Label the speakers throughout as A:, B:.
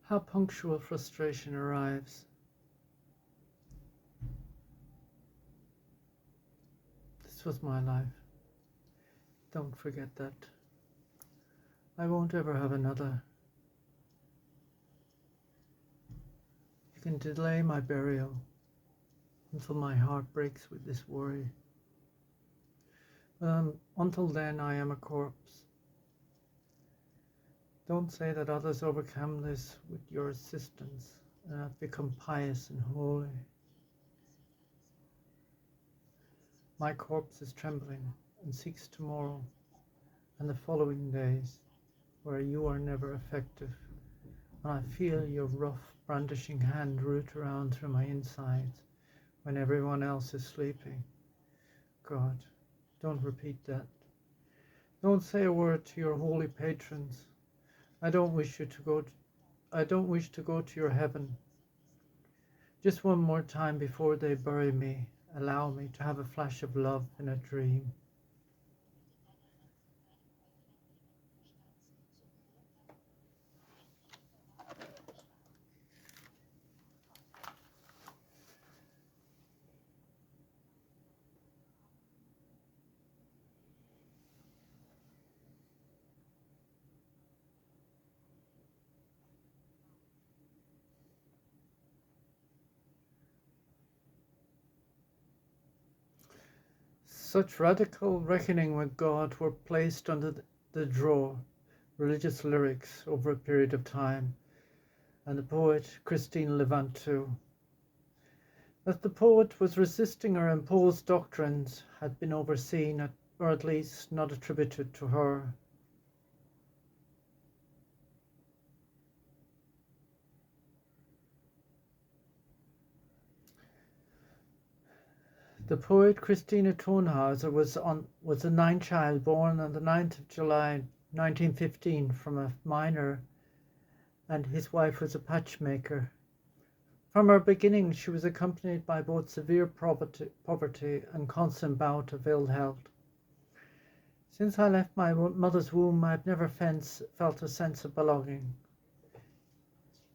A: How punctual frustration arrives. This was my life. Don't forget that. I won't ever have another. You can delay my burial until my heart breaks with this worry. But until then, I am a corpse. Don't say that others overcome this with your assistance and have become pious and holy. My corpse is trembling and seeks tomorrow and the following days, where you are never effective, when I feel your rough, brandishing hand root around through my insides when everyone else is sleeping. God, don't repeat that. Don't say a word to your holy patrons. I don't wish to go to your heaven. Just one more time before they bury me, allow me to have a flash of love in a dream. Such radical reckoning with God were placed under the drawer, religious lyrics over a period of time, and the poet Christine Lavant too. That the poet was resisting her imposed doctrines had been overseen, or at least not attributed to her. The poet Christina Thunhauser was a ninth child born on the 9th of July 1915 from a miner, and his wife was a patchmaker. From her beginning she was accompanied by both severe poverty and constant bout of ill health. Since I left my mother's womb, I've never felt a sense of belonging.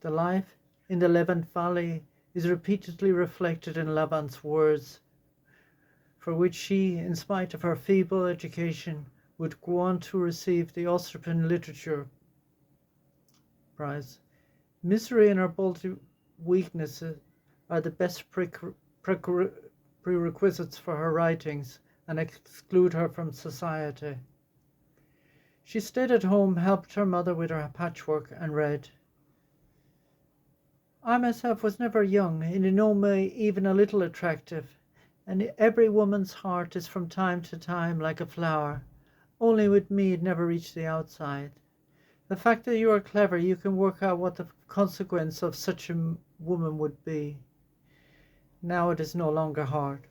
A: The life in the Levant Valley is repeatedly reflected in Lavant's words, for which she, in spite of her feeble education, would go on to receive the Austrian Literature Prize. Misery and her bulky weaknesses are the best prerequisites for her writings and exclude her from society. She stayed at home, helped her mother with her patchwork, and read. I myself was never young, in no way even a little attractive, and every woman's heart is from time to time like a flower. Only with me it never reached the outside. The fact that you are clever, you can work out what the consequence of such a woman would be. Now it is no longer hard.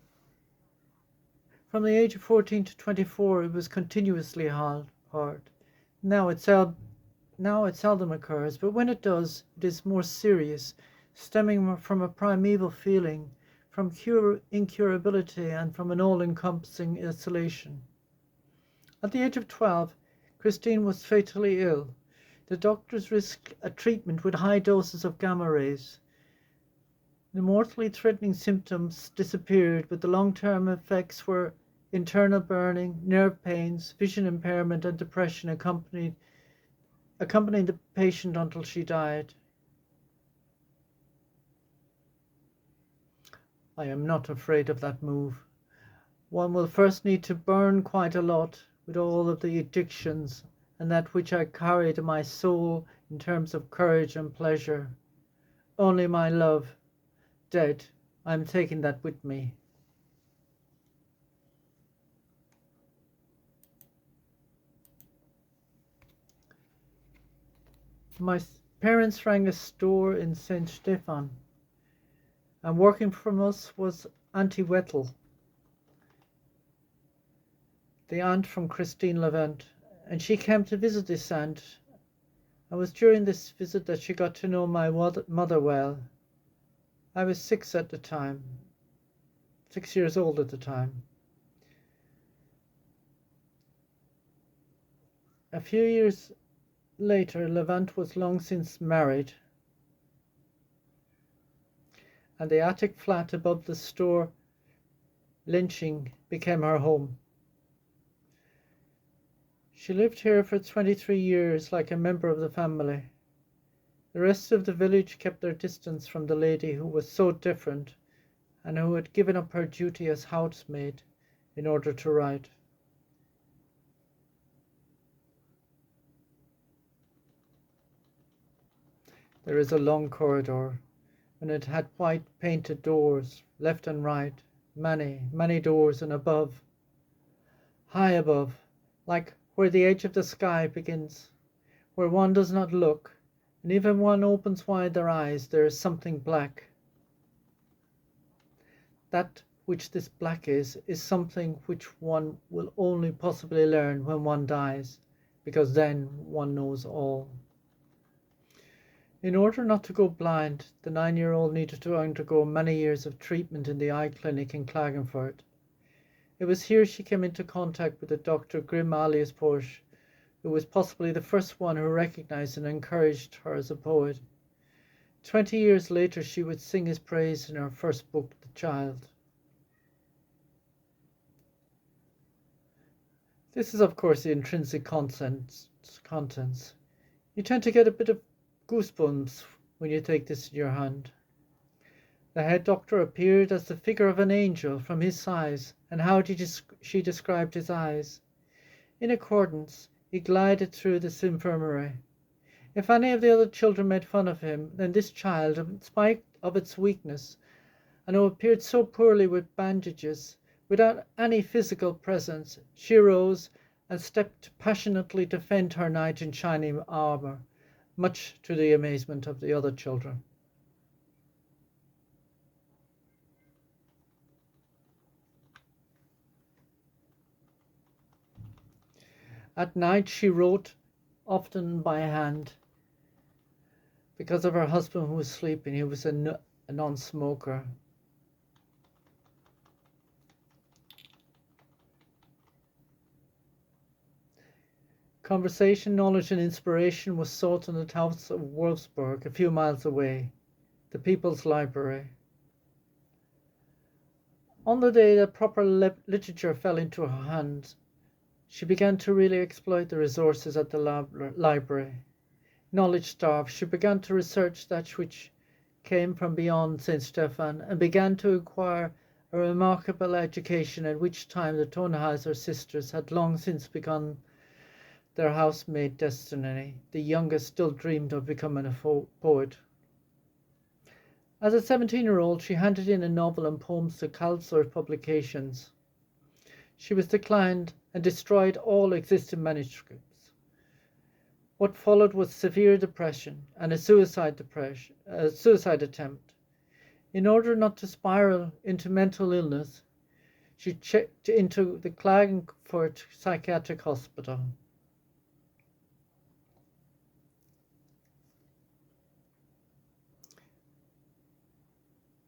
A: From the age of 14 to 24, it was continuously hard. Now it seldom occurs, but when it does, it is more serious, stemming from a primeval feeling, from incurability, and from an all-encompassing isolation. At the age of 12, Christine was fatally ill. The doctors risked a treatment with high doses of gamma rays. The mortally threatening symptoms disappeared, but the long-term effects were internal burning, nerve pains, vision impairment, and depression accompanying the patient until she died. I am not afraid of that move. One will first need to burn quite a lot with all of the addictions and that which I carried in my soul in terms of courage and pleasure. Only my love, dead, I am taking that with me. My parents ran a store in St. Stephan, and working from us was Auntie Wettel, the aunt from Christine Lavant, and she came to visit this aunt. It was during this visit that she got to know my mother well. I was 6 at the time, 6 years old at the time. A few years later, Lavant was long since married, and the attic flat above the store lynching became her home. She lived here for 23 years like a member of the family. The rest of the village kept their distance from the lady who was so different and who had given up her duty as housemaid in order to write. There is a long corridor, and it had white painted doors, left and right, many, many doors, and above, high above, like where the edge of the sky begins, where one does not look, and even one opens wide their eyes, there is something black. That which this black is something which one will only possibly learn when one dies, because then one knows all. In order not to go blind, the 9-year-old needed to undergo many years of treatment in the eye clinic in Klagenfurt. It was here she came into contact with the Dr. Grimm alias Porsche, who was possibly the first one who recognized and encouraged her as a poet. 20 years later, she would sing his praise in her first book, The Child. This is, of course, the intrinsic contents. You tend to get a bit of goosebumps when you take this in your hand. The head doctor appeared as the figure of an angel from his size, and how she described his eyes. In accordance, he glided through this infirmary. If any of the other children made fun of him, then this child, in spite of its weakness, and who appeared so poorly with bandages, without any physical presence, she rose and stepped passionately to defend her knight in shining armour, much to the amazement of the other children. At night she wrote, often by hand, because of her husband who was sleeping. He was a non-smoker. Conversation, knowledge and inspiration was sought in the house of Wolfsburg, a few miles away, the People's Library. On the day that proper literature fell into her hands, she began to really exploit the resources at the library. Knowledge-starved, she began to research that which came from beyond St. Stephan and began to acquire a remarkable education, at which time the Tannhäuser sisters had long since begun their housemaid destiny. The youngest still dreamed of becoming a poet. As a 17-year-old, she handed in a novel and poems to Karlsruhe publications. She was declined and destroyed all existing manuscripts. What followed was severe depression and a suicide attempt. In order not to spiral into mental illness, she checked into the Klagenfurt psychiatric hospital.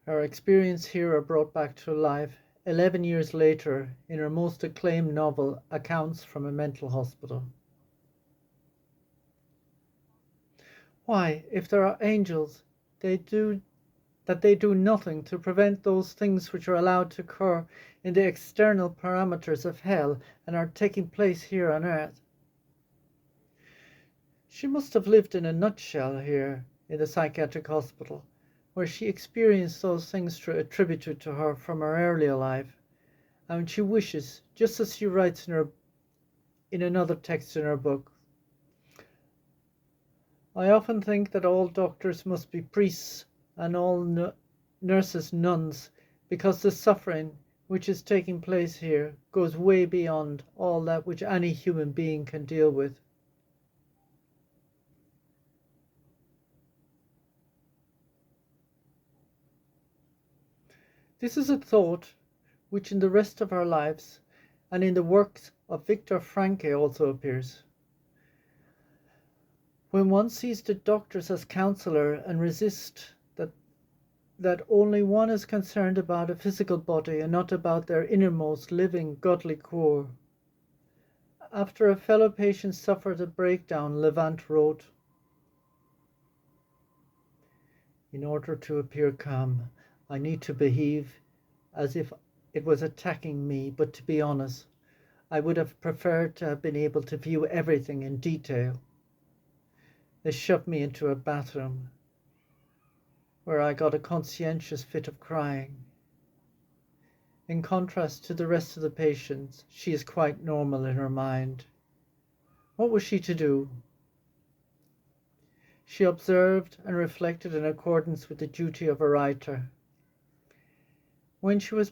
A: Her experience here are brought back to life 11 years later in her most acclaimed novel, Accounts from a Mental Hospital. Why, if there are angels, they do nothing to prevent those things which are allowed to occur in the external parameters of hell and are taking place here on earth. She must have lived in a nutshell here in the psychiatric hospital, where she experienced those things attributed to her from her earlier life, and she wishes, just as she writes in another text in her book, I often think that all doctors must be priests and all nurses nuns, because the suffering which is taking place here goes way beyond all that which any human being can deal with. This is a thought which in the rest of our lives and in the works of Viktor Frankl also appears. When one sees the doctors as counselor and resists that only one is concerned about a physical body and not about their innermost living godly core. After a fellow patient suffered a breakdown, Lavant wrote, in order to appear calm, I need to behave as if it was attacking me, but to be honest, I would have preferred to have been able to view everything in detail. They shoved me into a bathroom where I got a conscientious fit of crying. In contrast to the rest of the patients, she is quite normal in her mind. What was she to do? She observed and reflected in accordance with the duty of a writer. When she was